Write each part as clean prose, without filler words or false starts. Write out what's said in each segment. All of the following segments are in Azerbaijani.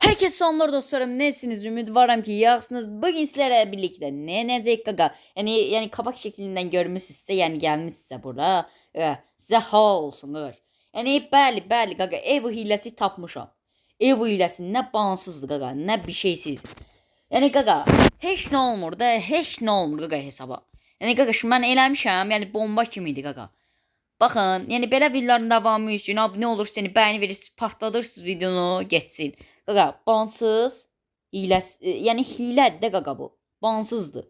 Herkes sonlar dostlarım, nesiniz? Ümit varam ki yaxsınız. Bugün sizlerle birlikte ne necek gaga. Yani kabak şeklinden görmüşsünüzsə, yani gelmişsə bura, sizə hal olsunlar. Yani bəli gaga, ev hiləsi tapmışam. Ev hiləsi nə bansızdır gaga, nə bir şeysiz. Yani gaga, heç nə olmur da, heç nə olmur gaga hesaba. Yani gaga, şimdi mən eləmişəm, yani bomba kimiydi gaga. Bakın, yani belə videoların davamı üçün abunə olur, seni bəyəni verirsiniz, partladırsınız videonu, geçsin. Qaqa, bansız, yəni hilədir də qaqa bu. Bansızdır.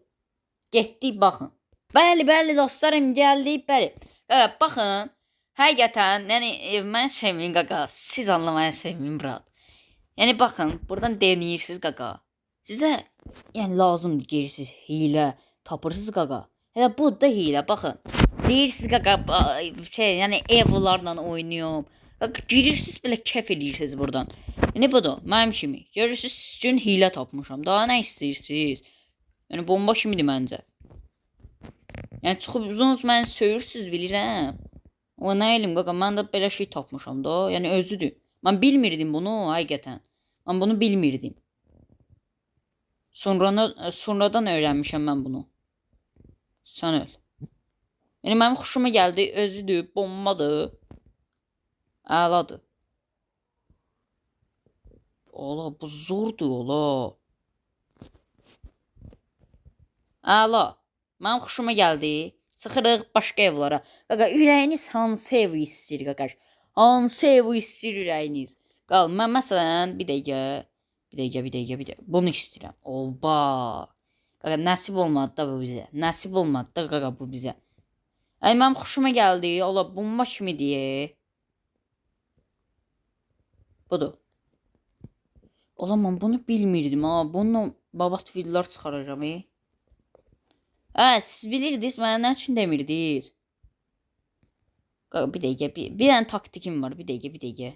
Getdik baxın. Bəli dostlarım, gəldik, bəli. Qaqa, baxın. Həqiqətən, yəni məni sevməyin qaqa. Siz anlamaya sevməyin brat. Yəni baxın, buradan deneyirsiniz qaqa. Sizə yəni lazım girirsiniz hilə, tapırsınız qaqa. Elə bu da hilə, baxın. Deyirsiniz qaqa, yəni evlarla oynuyorum. Girirsiniz belə kef edirsiniz buradan. Ne budur? Mənim kimi. Görürsüz, üçün hilə tapmışam. Daha nə istəyirsiniz? Yəni bomba kimidir məncə. Yəni çıxıb uzun məni söyürsüz bilirəm. O nə elim qaqa, mən də belə şey tapmışam da. Yəni özüdür. Mən bilmirdim bunu həqiqətən. Mən bunu bilmirdim. Sonradan öyrənmişəm mən bunu. Sən öl. Yəni mənim xoşuma gəldi, özüdür, bombadır. Əladır. Ola, bu zordur ola. Əla. Mənim xoşuma gəldi. Sıxırıq başqa evlara. Qaqa, ürəyiniz hansı evi istəyir qaqa? Hansı evi istəyir ürəyiniz? Qal, mən məsələn bir dəqiqə. Bunu istəyirəm. Oba. Qaqa, nəsib olmadı da bu bizə. Nəsib olmadı da qaqa bu bizə. Ay, mənim xoşuma gəldi. Ola, bomba kimi deyə. Budur. Ola, mən bunu bilmirdim ha. Bununla babat videolar çıxaracağım. Siz bilirdiniz, mənə nə üçün demirdiniz? Bir dəqiqə, bir dənə taktikim var. Bir dəqiqə.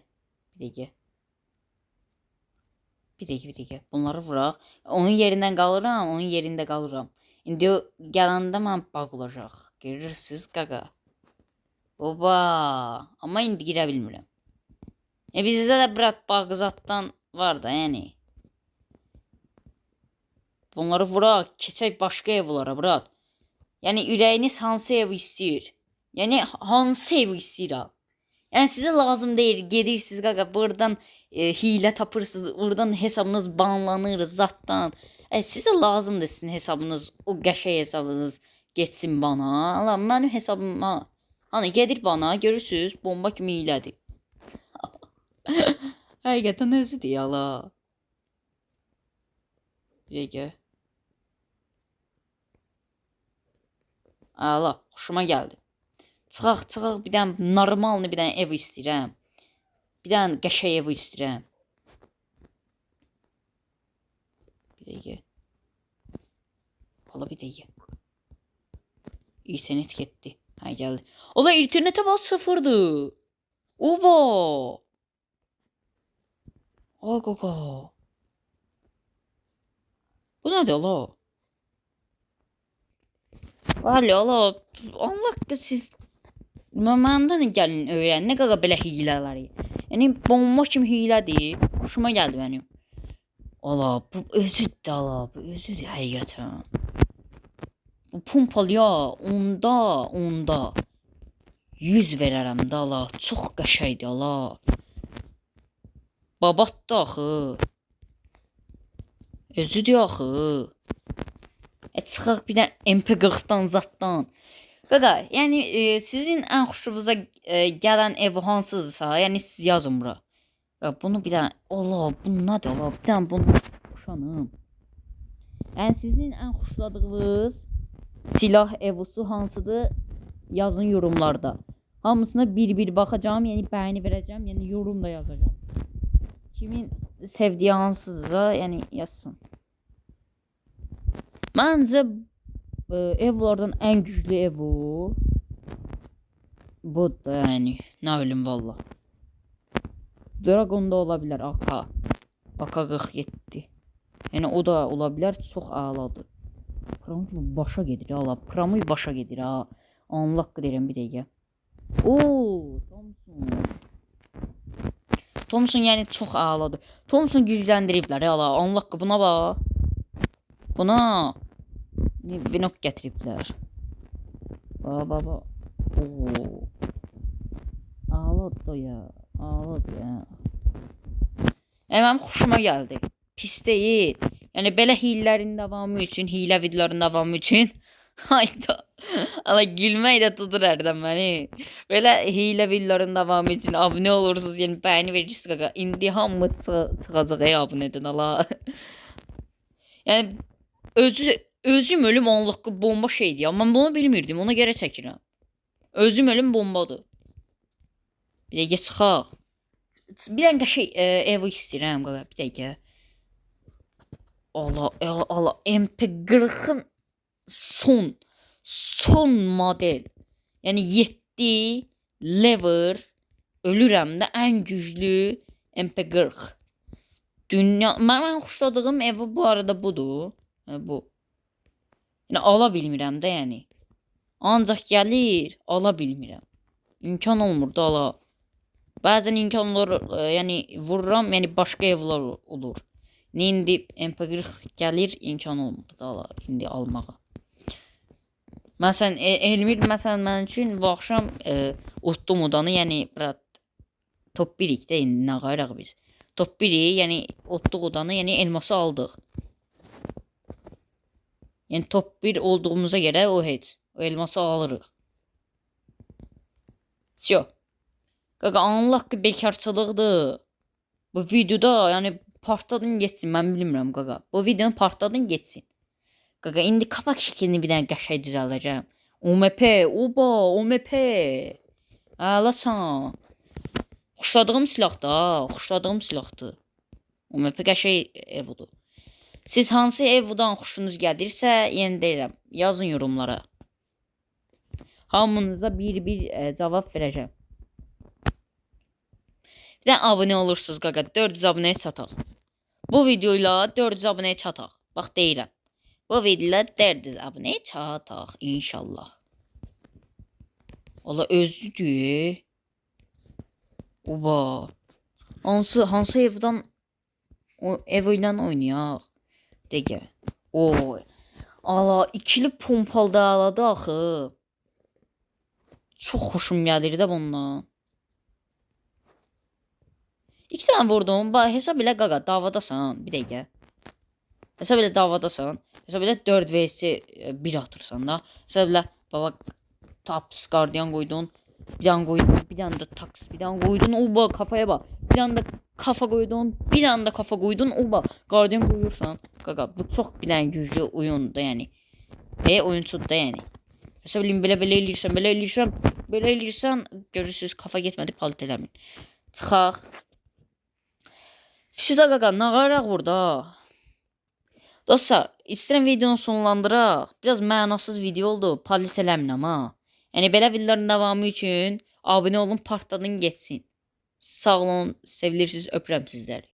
Bunları vuraq. Onun yerindən qalıram. İndi o gələndə mən bağ olacaq. Görürsünüz qaqa. Oba. Amma indi girə bilmirəm. Bizdə də brat bağzatdan var da, yəni. Bunları vuraq, keçək başqa evlara, brat. Yəni ürəyiniz hansı ev istəyir? Yəni hansı ev istəyir ha? Yəni sizə lazım deyil, gedirsiniz qaqa, buradan hilə tapırsınız, oradan hesabınız banlanır zatdan. Sizə lazımdır sizin hesabınız, o qəşəng hesabınız getsin bana. Allah, mənim hesabıma, hani gedir bana, görürsünüz, bomba kimi hilədir. Həqiqətən özüdür yala. Bir dəqiqə. Ala, xoşuma gəldi. Çıxaq, bir dənə normalını bir dənə ev istəyirəm. Bir dənə qəşəng ev istəyirəm. Bir dəqiqə. Valla bir dəqiqə. İnternet getdi. Hə, gəldi. Ola, internetə bax sıfırdır. Oba. Ay qaqa. Bu nədir ola? Valla ola, Allah ki siz məndən gəlin öyrən. Nə qaqa belə hilələri. Yəni bomba kimi hilədir. Xoşuma gəldi mənim. Ola, bu özüdür ala, bu özüdür həqiqətən. Bu pompalı ya, onda 100 verərəm də ala. Çox qəşəngdir ala. Babatdır axı. Özüdür axı. Çıxaq bir də MP40-dan zatdan. Qaqa, yəni sizin ən xoşunuza gələn ev hansıdırsa, yəni siz yazın bura. Bunu bir dənə, Allah, bu nədir Allah, bir dənə bunu xoşanım. Yəni sizin ən xoşladığınız silah evusu hansıdır, yazın yorumlarda. Hamısına bir baxacağım, yəni bəyəni verəcəm, yəni yorum da yazacağım. Kimin sevdiği hansıdırsa, yəni yazsın. Məncə evlərdən ən güclü ev o. Bu da yəni, nə bilim valla. Dragon da ola bilər, AK. AK-47. Yəni o da ola bilər, çox əladır. Pramı başa gedir ha, pramı başa gedir ha. Anlaq deyirəm bir dəqiqə. Oo, Samsung. Thompson yəni çox ağladı. Thompson gücləndiriblər ya Allah. Allah buna bax. Buna binok gətiriblər. Baba. Oo. Ağladı ya. Ağladı ya. Mənim xoşuma gəldi. Pis deyil. Yəni belə hillərin davamı üçün, hilə videoların davamı üçün hayda. Ala gülmək də tutur hərdən məni. Belə hilə videoların davamı üçün abunə olursunuz, yəni bəyəni verirsiniz qaqa. İndi hamı çıxacaq abunə edin ala. Yəni özüm ölüm onluq bomba şeydir. Amma mən bunu bilmirdim. Ona görə çəkirəm. Özüm ölüm bombadır. Bir dəqiqə çıxaq. Bir dəqiqə şey ev istəyirəm qaqa. Bir dəqiqə. Allah MP40'ın son model. Yəni 7 lever ölürəm də ən güclü MP40. Dünya mən xoşladığım ev bu arada budur. Bu. Yəni ala bilmirəm də yəni. Ancaq gəlir, ala bilmirəm. İmkan olmur da ala. Bəzən imkan olur, yəni vururam, yəni başqa evlər olur. İndi MP40 gəlir, imkan olmur da ala indi almağa. Məsələn, Elmir məsələn mənim üçün bu axşam utdum odanı, yəni top 1-lik də indi nə qayıraq biz. Top 1-i, yəni utduq odanı, yəni elması aldıq. Yəni top 1 olduğumuza görə o heç. O elması alırıq. Syo. Qaqa anlaq ki bekarçılıqdır. Bu videoda yəni partladın geçsin, mən bilmirəm qaqa. Bu videonu partladın geçsin. Qaqa indi kapak şəklini bir dənə qəşəng düzəldəcəm. OMP, oba, OMP. Ağlasan. Xoşladığım silahdır. OMP qəşəng evudur. Siz hansı evudan xoşunuz gəlirsə, yenə deyirəm, yazın yorumlara. Hamınıza bir cavab verəcəm. Bir də abunə olursunuz qaqa, 400 abunəyə çataq. Bu videoyla 400 abunəyə çataq. Bax deyirəm. Bu videoyla 400 abunəyə çataq inşallah. Allah özlüdür. Oba. Hansı evdən ev ilə oynayaq? Dəqiqə. Oy. Allah ikili pompalı aladı axı. Çox xoşum gəlir də bundan. 2 tane vurdum. Hesab elə qaqa davadasan. Bir dəqiqə. Hesab elə davadasan. Hesab elə 4 vs 1 atırsan da. Hesab elə baba taps gardiyan qoydun. Bir dənə qoydun. Bir dənə də taks. Bir dənə qoydun. Oba kafaya bak. Bir dənə də kafa qoydun. Bir dənə də kafa qoydun. Oba gardiyan qoyursan. Qaqa bu çox bir dənə güclü oyundur yəni. Oyunçudur da yəni. Hesab elə belə eləyirsən. Görürsünüz kafa getmədi palit eləmin. Çıxaq. Şurada qaqa nə qaraq burada? Dostlar, istəyirəm videonu sonlandıraq. Biraz mənasız video oldu. Palit eləmirəm ha. Yəni belə videoların davamı üçün abunə olun, partladın geçsin. Sağ olun, sevilirsiniz, öpürəm sizləri.